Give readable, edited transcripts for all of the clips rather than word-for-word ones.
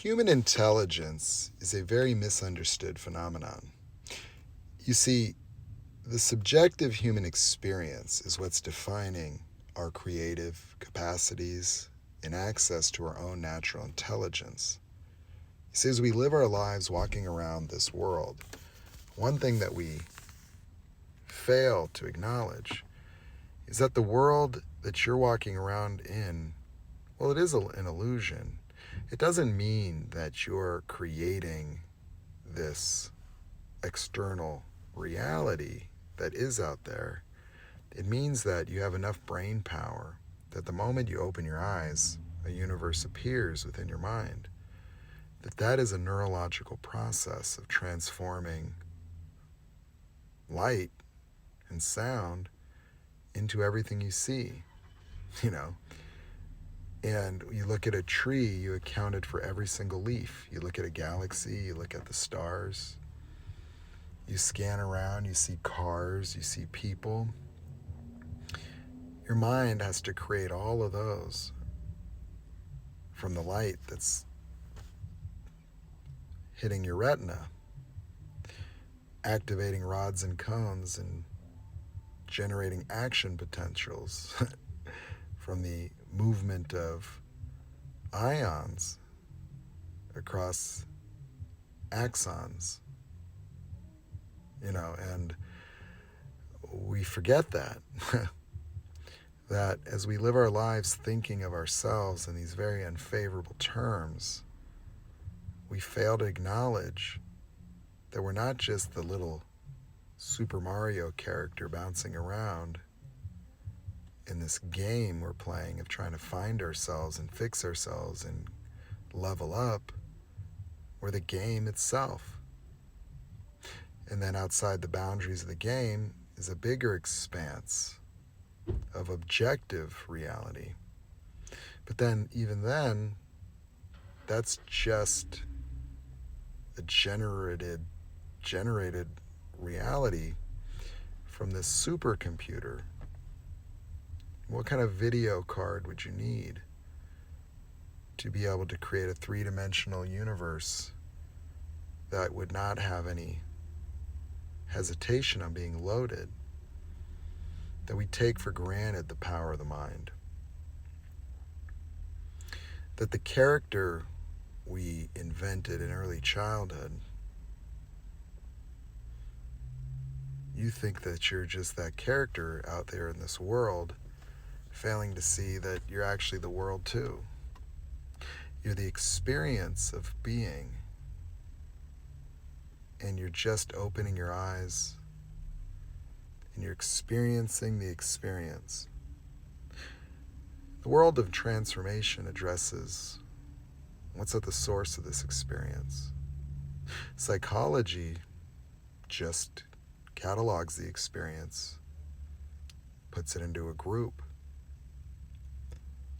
Human intelligence is a very misunderstood phenomenon. You see, the subjective human experience is what's defining our creative capacities and access to our own natural intelligence. You see, as we live our lives walking around this world, one thing that we fail to acknowledge is that the world that you're walking around in, well, it is an illusion. It doesn't mean that you're creating this external reality that is out there. It means that you have enough brain power that the moment you open your eyes, a universe appears within your mind. That is a neurological process of transforming light and sound into everything you see, you know. And you look at a tree, you accounted for every single leaf. You look at a galaxy, you look at the stars. You scan around, you see cars, you see people. Your mind has to create all of those from the light that's hitting your retina, activating rods and cones and generating action potentials from the movement of ions across axons, and we forget that. That as we live our lives thinking of ourselves in these very unfavorable terms, we fail to acknowledge that we're not just the little Super Mario character bouncing around in this game we're playing of trying to find ourselves and fix ourselves and level up. We're the game itself. And then outside the boundaries of the game is a bigger expanse of objective reality. But then, even then, that's just a generated reality from this supercomputer. What kind of video card would you need to be able to create a three-dimensional universe that would not have any hesitation on being loaded, that we take for granted the power of the mind? That the character we invented in early childhood, you think that you're just that character out there in this world, failing to see that you're actually the world too. You're the experience of being, and you're just opening your eyes and you're experiencing the experience. The world of transformation addresses what's at the source of this experience. Psychology just catalogs the experience, puts it into a group,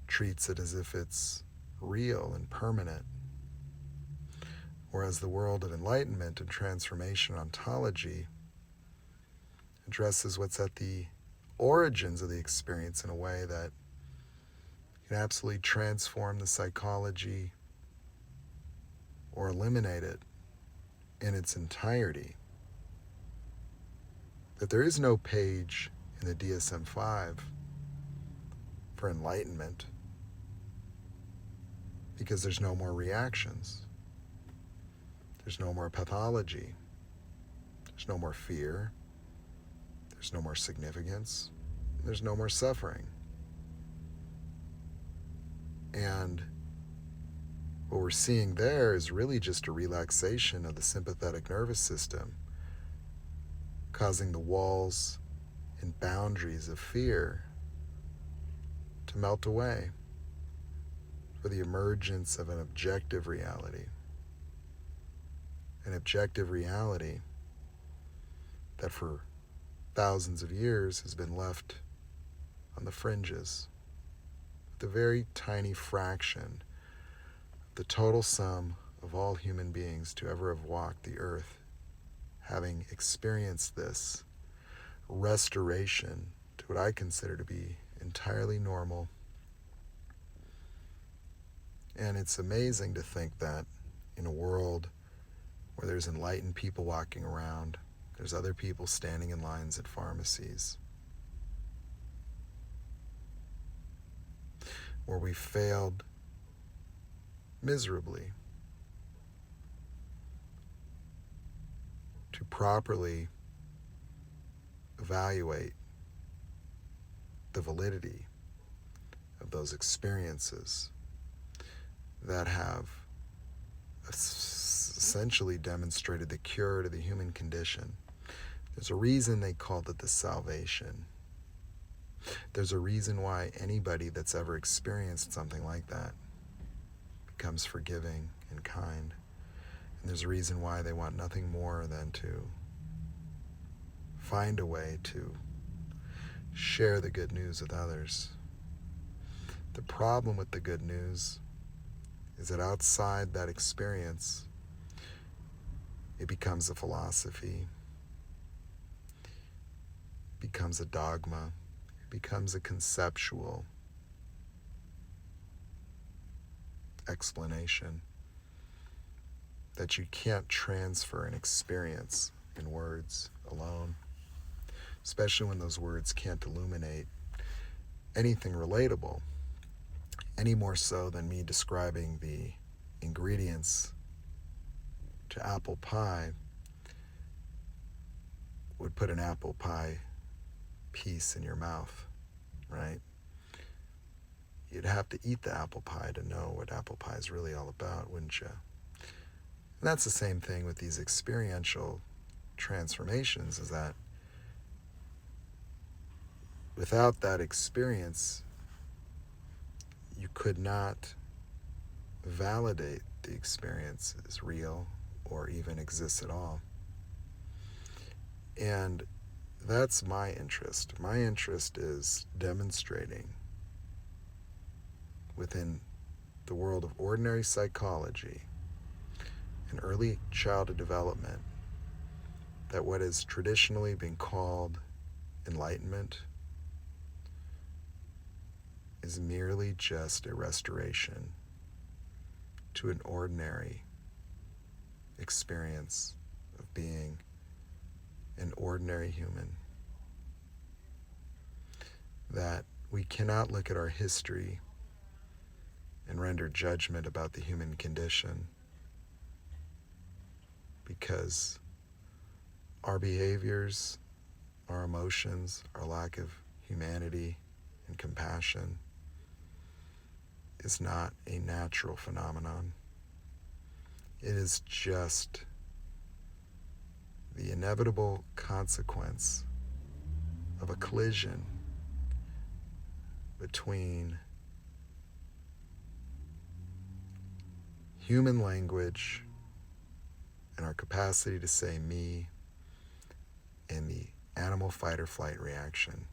treats it as if it's real and permanent. Whereas the world of enlightenment and transformation ontology addresses what's at the origins of the experience in a way that can absolutely transform the psychology or eliminate it in its entirety. That there is no page in the DSM-5 for enlightenment because there's no more reactions. There's no more pathology. There's no more fear. There's no more significance. There's no more suffering. And what we're seeing there is really just a relaxation of the sympathetic nervous system, causing the walls and boundaries of fear to melt away for the emergence of an objective reality. An objective reality that for thousands of years has been left on the fringes, the very tiny fraction of the total sum of all human beings to ever have walked the earth, having experienced this restoration to what I consider to be entirely normal And it's amazing to think that in a world where there's enlightened people walking around, there's other people standing in lines at pharmacies, where we failed miserably to properly evaluate the validity of those experiences that have essentially demonstrated the cure to the human condition. There's a reason they called it the salvation. There's a reason why anybody that's ever experienced something like that becomes forgiving and kind. And there's a reason why they want nothing more than to find a way to share the good news with others. The problem with the good news is that outside that experience, it becomes a philosophy, it becomes a dogma, it becomes a conceptual explanation that you can't transfer an experience in words alone, especially when those words can't illuminate anything relatable, any more so than me describing the ingredients to apple pie would put an apple pie piece in your mouth, right? You'd have to eat the apple pie to know what apple pie is really all about, wouldn't you? And that's the same thing with these experiential transformations, is that without that experience, you could not validate the experience as real or even exists at all. And that's my interest. My interest is demonstrating within the world of ordinary psychology and early childhood development that what has traditionally been called enlightenment is merely just a restoration to an ordinary experience of being an ordinary human. That we cannot look at our history and render judgment about the human condition, because our behaviors, our emotions, our lack of humanity and compassion is not a natural phenomenon. It is just the inevitable consequence of a collision between human language and our capacity to say me and the animal fight or flight reaction,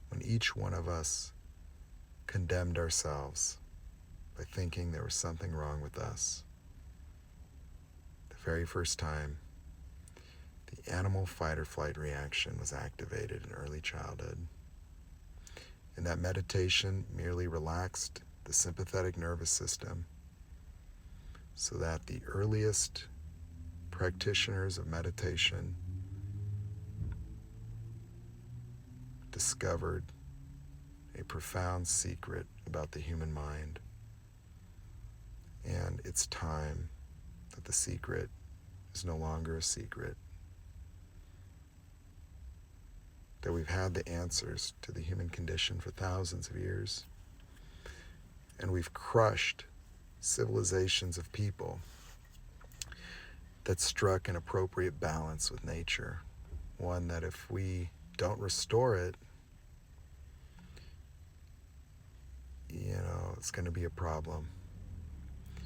when each one of us condemned ourselves by thinking there was something wrong with us. The very first time the animal fight or flight reaction was activated in early childhood. And that meditation merely relaxed the sympathetic nervous system so that the earliest practitioners of meditation discovered a profound secret about the human mind. And it's time that the secret is no longer a secret. That we've had the answers to the human condition for thousands of years. And we've crushed civilizations of people that struck an appropriate balance with nature. One that if we don't restore it, it's going to be a problem.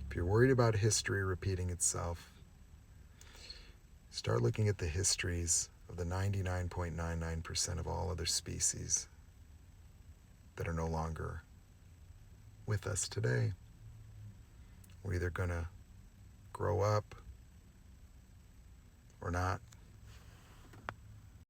If you're worried about history repeating itself, start looking at the histories of the 99.99% of all other species that are no longer with us today. We're either going to grow up or not.